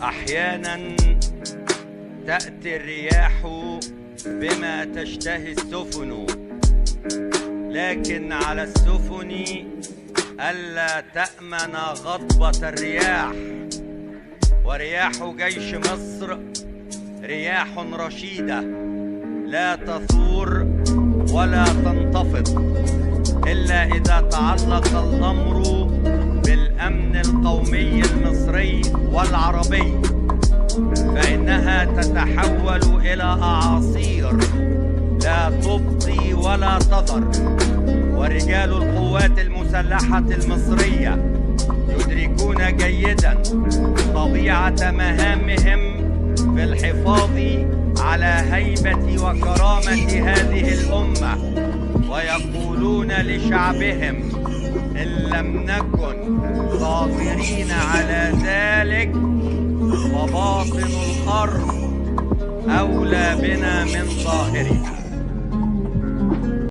أحيانا تأتي الرياح بما تشتهي السفن، لكن على السفن ألا تأمن غضبة الرياح. ورياح جيش مصر رياح رشيدة لا تثور ولا تنتفض إلا إذا تعلق الأمر بالأمن القومي المصري والعربي، فإنها تتحول إلى أعاصير لا تبقي ولا تذر. ورجال القوات المسلحة المصرية يدركون جيدا طبيعة مهامهم في الحفاظ على هيبة وكرامة هذه الأمة، ويقولون لشعبهم: إن لم نكن قادرين على ذلك فباطن الأرض أولى بنا من ظاهره.